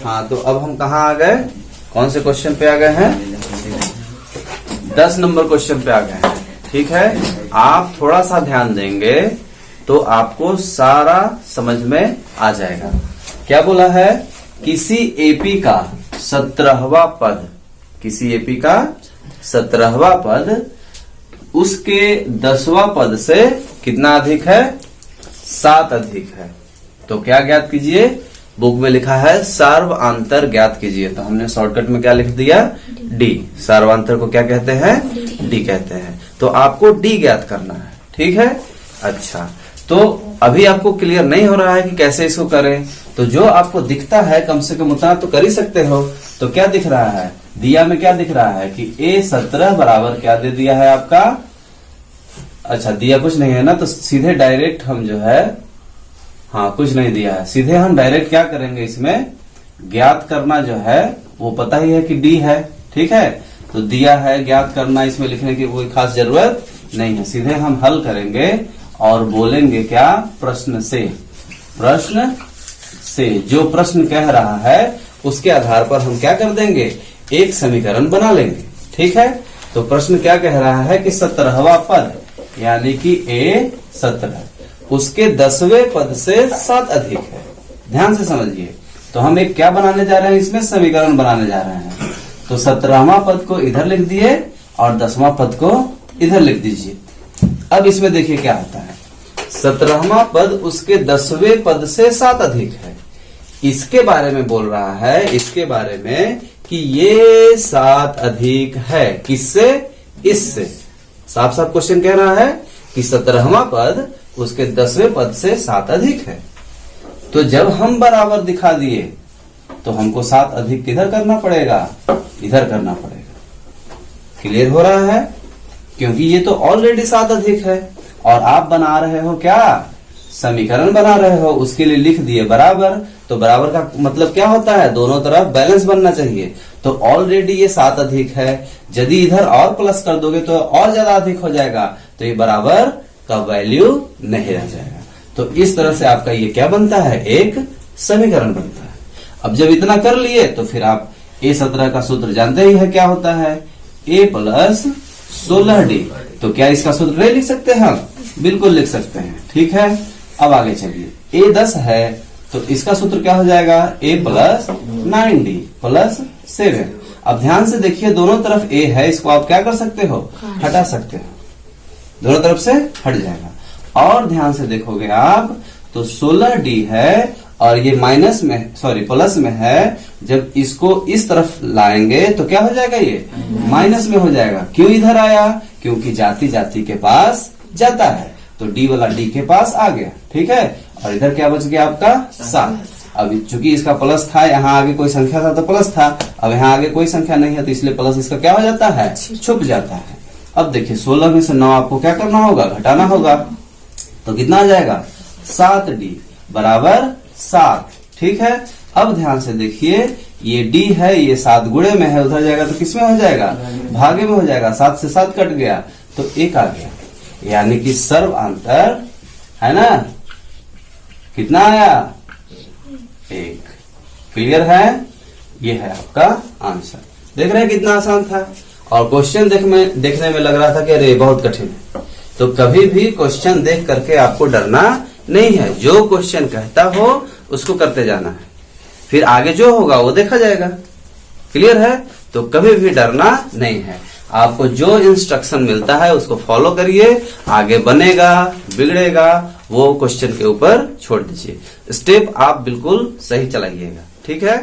हाँ, तो अब हम कहाँ आ गए, कौन से क्वेश्चन पे आ गए हैं? 10 नंबर क्वेश्चन पे आ गए हैं। ठीक है, आप थोड़ा सा ध्यान देंगे तो आपको सारा समझ में आ जाएगा। क्या बोला है? किसी एपी का 17वां पद, किसी एपी का 17वां पद उसके 10वां पद से कितना अधिक है? 7 अधिक है। तो क्या ज्ञात कीजिए? बुक में लिखा है सर्वांतर ज्ञात कीजिए, तो हमने शॉर्टकट में क्या लिख दिया? डी। सर्वांतर को क्या कहते हैं? डी कहते हैं। तो आपको डी ज्ञात करना है। ठीक है, अच्छा, तो अभी आपको क्लियर नहीं हो रहा है कि कैसे इसको करें, तो जो आपको दिखता है कम से कम उतना तो कर ही सकते हो। तो क्या दिख रहा है? दिया में क्या दिख रहा है कि A17 बराबर क्या दे दिया है आपका? अच्छा, दिया कुछ नहीं है ना, तो सीधे डायरेक्ट हम जो है, हाँ कुछ नहीं दिया है, सीधे हम डायरेक्ट क्या करेंगे, इसमें ज्ञात करना जो है वो पता ही है कि डी है। ठीक है, तो दिया है, ज्ञात करना, इसमें लिखने की कोई खास जरूरत नहीं है। सीधे हम हल करेंगे और बोलेंगे क्या? प्रश्न से। प्रश्न से जो प्रश्न कह रहा है उसके आधार पर हम क्या कर देंगे? एक समीकरण बना लेंगे। ठीक है, तो प्रश्न क्या कह रहा है कि 17वां पद यानी कि A17 उसके 10वें पद से 7 अधिक है। ध्यान से समझिए, तो हम एक क्या बनाने जा रहे हैं? इसमें समीकरण बनाने जा रहे हैं। तो 17वां पद को इधर लिख दिए और 10वां पद को इधर लिख दीजिए। अब इसमें देखिए क्या होता है। 17वां पद उसके 10वें पद से 7 अधिक है। इसके बारे में बोल रहा है, इसके बारे में कि ये 7 अधिक है। किससे? इससे। साफ साफ क्वेश्चन कह रहा है कि 17वां पद उसके 10वें पद से 7 अधिक है। तो जब हम बराबर दिखा दिए तो हमको 7 अधिक किधर करना पड़ेगा? इधर करना पड़ेगा। क्लियर हो रहा है? क्योंकि ये तो ऑलरेडी 7 अधिक है और आप बना रहे हो क्या? समीकरण बना रहे हो, उसके लिए लिख दिए बराबर। तो बराबर का मतलब क्या होता है? दोनों तरफ बैलेंस बनना चाहिए। तो ऑलरेडी ये 7 अधिक है, यदि इधर और प्लस कर दोगे तो और ज्यादा अधिक हो जाएगा, तो ये बराबर का वैल्यू नहीं रह जाएगा। तो इस तरह से आपका ये क्या बनता है? एक समीकरण बनता है। अब जब इतना कर लिए तो फिर आप A17 का सूत्र जानते ही है, क्या होता है? A + 16D। तो क्या इसका सूत्र नहीं लिख सकते हैं हम? बिल्कुल लिख सकते हैं। ठीक है, अब आगे चलिए। A10 है तो इसका सूत्र क्या हो जाएगा? A + 9D + 7। अब ध्यान से देखिए, दोनों तरफ A है, इसको आप क्या कर सकते हो? हटा सकते हो, दोनों तरफ से हट जाएगा। और ध्यान से देखोगे आप तो 16D है और ये माइनस में, सॉरी प्लस में है। जब इसको इस तरफ लाएंगे तो क्या हो जाएगा? ये माइनस में हो जाएगा। क्यों इधर आया? क्योंकि जाति जाति के पास जाता है, तो D वाला D के पास आ गया। ठीक है, और इधर क्या बच गया आपका? 7। अब चूंकि इसका प्लस था, यहाँ आगे कोई संख्या था तो प्लस था, अब यहाँ आगे कोई संख्या नहीं है तो इसलिए प्लस इसका क्या हो जाता है? छुप जाता है। अब देखिए 16 में से 9 आपको क्या करना होगा? घटाना होगा। तो कितना आ जाएगा? 7D बराबर 7। ठीक है, अब ध्यान से देखिए, ये D है, ये 7 गुणे में है, उधर जाएगा तो किसमें हो जाएगा? भागे में हो जाएगा। 7 से 7 कट गया तो 1 आ गया, यानी कि सर्वांतर है ना, कितना आया? 1। क्लियर है? ये है आपका आंसर। देख रहे हैं कितना आसान था? और क्वेश्चन देखने में लग रहा था कि अरे बहुत कठिन है, तो कभी भी क्वेश्चन देख करके आपको डरना नहीं है। जो क्वेश्चन कहता हो उसको करते जाना है, फिर आगे जो होगा वो देखा जाएगा। क्लियर है? तो कभी भी डरना नहीं है। आपको जो इंस्ट्रक्शन मिलता है उसको फॉलो करिए, आगे बनेगा बिगड़ेगा वो क्वेश्चन के ऊपर छोड़ दीजिए। स्टेप आप बिल्कुल सही चलाइएगा। ठीक है?